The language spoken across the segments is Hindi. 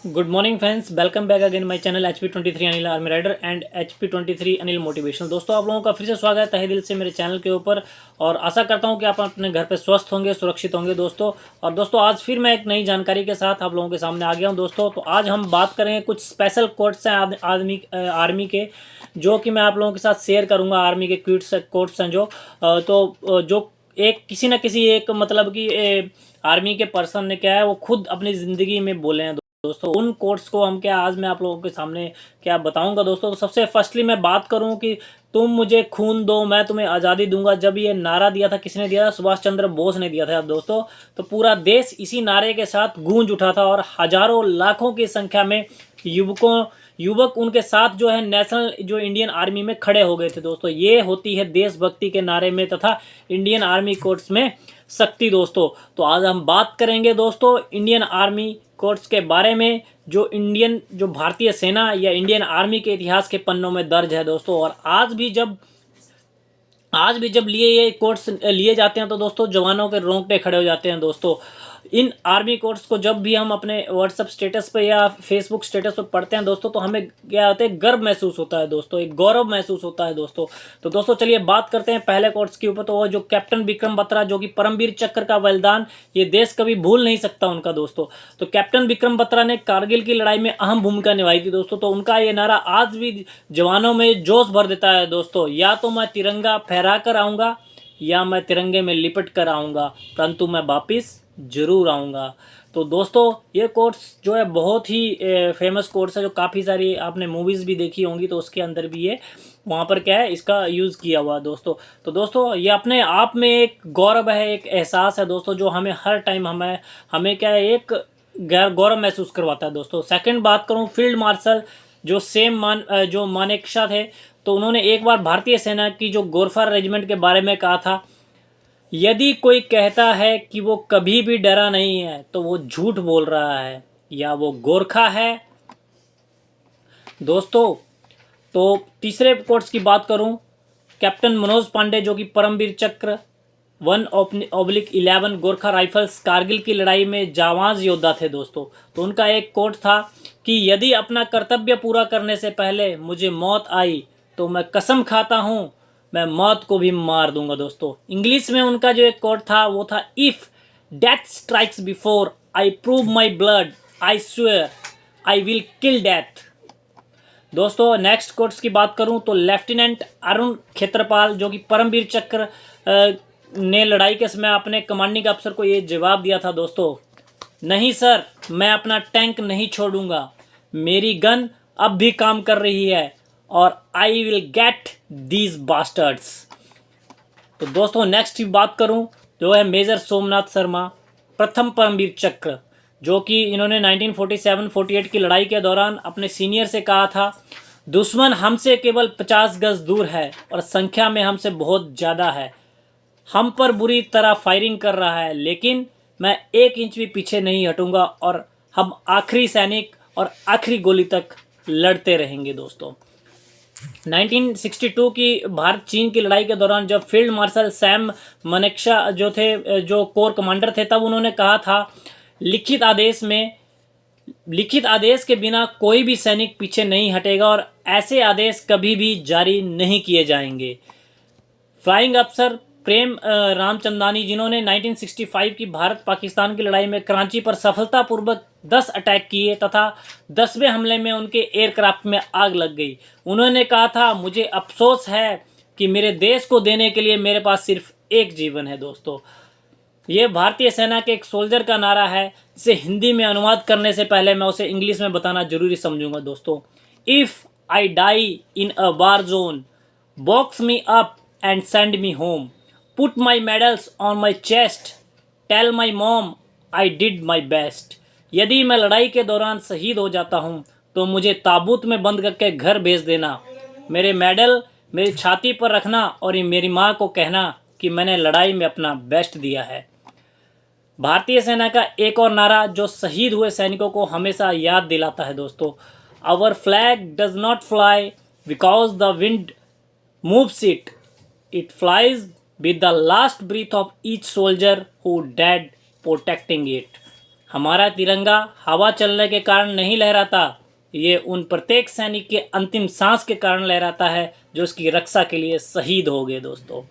Good morning friends, welcome back again my channel HP23 Anil army rider and HP23 Anil motivational. दोस्तों, आप लोगों का फिर से स्वागत है तहे दिल से मेरे चैनल के ऊपर। और आशा करता हूं कि आप अपने घर पे स्वस्थ होंगे, सुरक्षित होंगे दोस्तों। और दोस्तों, आज फिर मैं एक नई जानकारी के साथ आप लोगों के सामने आ गया हूं दोस्तों। तो आज हम बात करेंगे कुछ स्पेशल कोट्स हैं आर्मी के, जो कि मैं आप लोगों के साथ शेयर करूँगा। आर्मी के क्विट्स कोट्स हैं जो एक किसी न किसी एक मतलब कि आर्मी के पर्सन ने क्या है वो खुद अपनी ज़िंदगी में बोले हैं दोस्तों। उन कोट्स को हम क्या आज मैं आप लोगों के सामने क्या बताऊंगा दोस्तों। तो सबसे फर्स्टली मैं बात करूं कि तुम मुझे खून दो मैं तुम्हें आज़ादी दूंगा, जब ये नारा दिया था किसने दिया था? सुभाष चंद्र बोस ने दिया था दोस्तों। तो पूरा देश इसी नारे के साथ गूंज उठा था और हजारों लाखों की संख्या में युवक उनके साथ जो है नेशनल जो इंडियन आर्मी में खड़े हो गए थे दोस्तों। ये होती है देशभक्ति के नारे में तथा इंडियन आर्मी कोर्ट्स में शक्ति दोस्तों। तो आज हम बात करेंगे दोस्तों इंडियन आर्मी कोर्ट्स के बारे में, जो भारतीय सेना या इंडियन आर्मी के इतिहास के पन्नों में दर्ज है दोस्तों। और आज भी जब ये कोर्स लिए जाते हैं तो दोस्तों जवानों के रोंगटे खड़े हो जाते हैं दोस्तों। इन आर्मी कोर्स को जब भी हम अपने व्हाट्सएप स्टेटस पे या फेसबुक स्टेटस पे पढ़ते हैं दोस्तों, तो हमें क्या होता है, गर्व महसूस होता है दोस्तों, एक गौरव महसूस होता है दोस्तों। तो दोस्तों चलिए बात करते हैं पहले कोर्स के ऊपर। तो वो जो कैप्टन विक्रम बत्रा, जो कि परमवीर चक्र का बलिदान ये देश कभी भूल नहीं सकता उनका दोस्तों। तो कैप्टन विक्रम बत्रा ने कारगिल की लड़ाई में अहम भूमिका निभाई थी दोस्तों। तो उनका ये नारा आज भी जवानों में जोश भर देता है दोस्तों। या तो मैं तिरंगा फहरा कर आऊँगा या मैं तिरंगे में लिपट कर आऊँगा, परंतु मैं वापिस जरूर आऊँगा। तो दोस्तों ये कोर्स जो है बहुत ही फेमस कोर्स है, जो काफ़ी सारी आपने मूवीज़ भी देखी होंगी, तो उसके अंदर भी ये वहाँ पर क्या है इसका यूज़ किया हुआ दोस्तों। तो दोस्तों ये अपने आप में एक गौरव है, एक एहसास है दोस्तों, जो हमें हर टाइम हमें क्या है एक गौरव महसूस करवाता है दोस्तों। सेकंड बात करूँ फील्ड मार्शल जो मानेकशॉ थे, तो उन्होंने एक बार भारतीय सेना की जो गोरखा रेजिमेंट के बारे में कहा था, यदि कोई कहता है कि वो कभी भी डरा नहीं है तो वो झूठ बोल रहा है या वो गोरखा है दोस्तों। तो तीसरे कोर्स की बात करूं, कैप्टन मनोज पांडे, जो कि परमवीर चक्र 1/11 गोरखा राइफल्स कारगिल की लड़ाई में जाबाज योद्धा थे दोस्तों। तो उनका एक कोट था कि यदि अपना कर्तव्य पूरा करने से पहले मुझे मौत आई तो मैं कसम खाता हूं मैं मौत को भी मार दूंगा दोस्तों। इंग्लिश में उनका जो एक कोट था वो था, if death strikes before I prove my blood I swear I will kill death. दोस्तों नेक्स्ट कोर्स की बात करूं तो लेफ्टिनेंट अरुण खेत्रपाल, जो कि परमवीर चक्र ने लड़ाई के समय अपने कमांडिंग अफसर को ये जवाब दिया था दोस्तों, नहीं सर, मैं अपना टैंक नहीं छोड़ूंगा, मेरी गन अब भी काम कर रही है और I will get these bastards. तो दोस्तों नेक्स्ट की बात करूं जो है मेजर सोमनाथ शर्मा, प्रथम परमवीर चक्र, जो कि इन्होंने 1947-48 की लड़ाई के दौरान अपने सीनियर से कहा था, दुश्मन हमसे केवल 50 गज दूर है और संख्या में हमसे बहुत ज़्यादा है, हम पर बुरी तरह फायरिंग कर रहा है, लेकिन मैं 1 इंच भी पीछे नहीं हटूंगा और हम आखिरी सैनिक और आखिरी गोली तक लड़ते रहेंगे दोस्तों। 1962 की भारत चीन की लड़ाई के दौरान जब फील्ड मार्शल सैम मनेकशॉ जो थे, जो कोर कमांडर थे, तब उन्होंने कहा था, लिखित आदेश के बिना कोई भी सैनिक पीछे नहीं हटेगा और ऐसे आदेश कभी भी जारी नहीं किए जाएंगे। फ्लाइंग अफसर प्रेम रामचंदानी, जिन्होंने 1965 की भारत पाकिस्तान की लड़ाई में कराची पर सफलतापूर्वक 10 अटैक किए तथा 10वें हमले में उनके एयरक्राफ्ट में आग लग गई, उन्होंने कहा था, मुझे अफसोस है कि मेरे देश को देने के लिए मेरे पास सिर्फ एक जीवन है दोस्तों। ये भारतीय सेना के एक सोल्जर का नारा है, जिसे हिंदी में अनुवाद करने से पहले मैं उसे इंग्लिश में बताना जरूरी समझूंगा दोस्तों। If I die in a war zone, box me up and send me home, put my medals on my chest, tell my mom I did my best. यदि मैं लड़ाई के दौरान शहीद हो जाता हूँ तो मुझे ताबूत में बंद करके घर भेज देना, मेरे मेडल मेरी छाती पर रखना और मेरी माँ को कहना कि मैंने लड़ाई में अपना बेस्ट दिया है। भारतीय सेना का एक और नारा जो शहीद हुए सैनिकों को हमेशा याद दिलाता है दोस्तों, our flag does not fly because the wind moves it, it flies with the last breath of each soldier who died protecting it। हमारा तिरंगा हवा चलने के कारण नहीं लहराता, ये उन प्रत्येक सैनिक के अंतिम सांस के कारण लहराता है जो उसकी रक्षा के लिए शहीद हो गए। दोस्तों,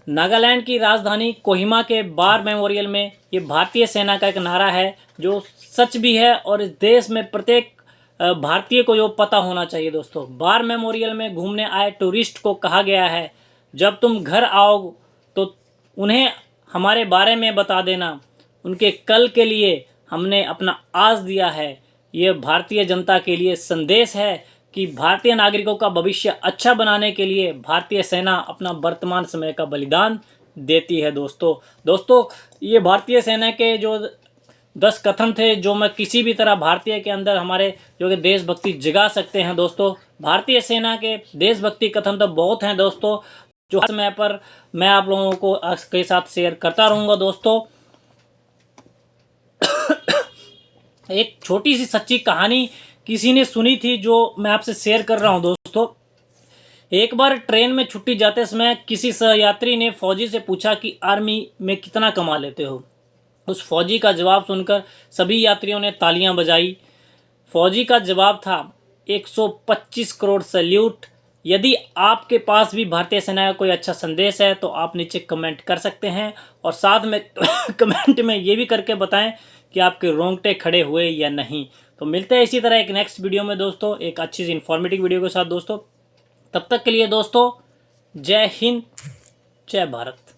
नागालैंड की राजधानी कोहिमा के बार मेमोरियल में ये भारतीय सेना का एक नारा है जो सच भी है और इस देश में प्रत्येक भारतीय को जो पता होना चाहिए। दोस्तों, बार मेमोरियल में घूमने आए टूरिस्ट को कहा गया है, जब तुम घर आओ तो उन्हें हमारे बारे में बता देना, उनके कल के लिए हमने अपना आज दिया है। ये भारतीय जनता के लिए संदेश है कि भारतीय नागरिकों का भविष्य अच्छा बनाने के लिए भारतीय सेना अपना वर्तमान समय का बलिदान देती है। दोस्तों, ये भारतीय सेना के जो 10 कथन थे जो मैं किसी भी तरह भारतीय के अंदर हमारे जो कि देशभक्ति जगा सकते हैं। दोस्तों, भारतीय सेना के देशभक्ति कथन तो बहुत हैं दोस्तों, जो हर समय पर मैं आप लोगों को के साथ शेयर करता रहूँगा। दोस्तों, एक छोटी सी सच्ची कहानी किसी ने सुनी थी जो मैं आपसे शेयर कर रहा हूं। दोस्तों, एक बार ट्रेन में छुट्टी जाते समय किसी सहयात्री ने फौजी से पूछा कि आर्मी में कितना कमा लेते हो। उस फौजी का जवाब सुनकर सभी यात्रियों ने तालियां बजाई। फौजी का जवाब था 125 करोड़ सैल्यूट। यदि आपके पास भी भारतीय सेना का कोई अच्छा संदेश है तो आप नीचे कमेंट कर सकते हैं और साथ में कमेंट में ये भी करके बताएं कि आपके रोंगटे खड़े हुए या नहीं। तो मिलते हैं इसी तरह एक नेक्स्ट वीडियो में दोस्तों, एक अच्छी सी इन्फॉर्मेटिव वीडियो के साथ। दोस्तों, तब तक के लिए दोस्तों, जय हिंद, जय भारत।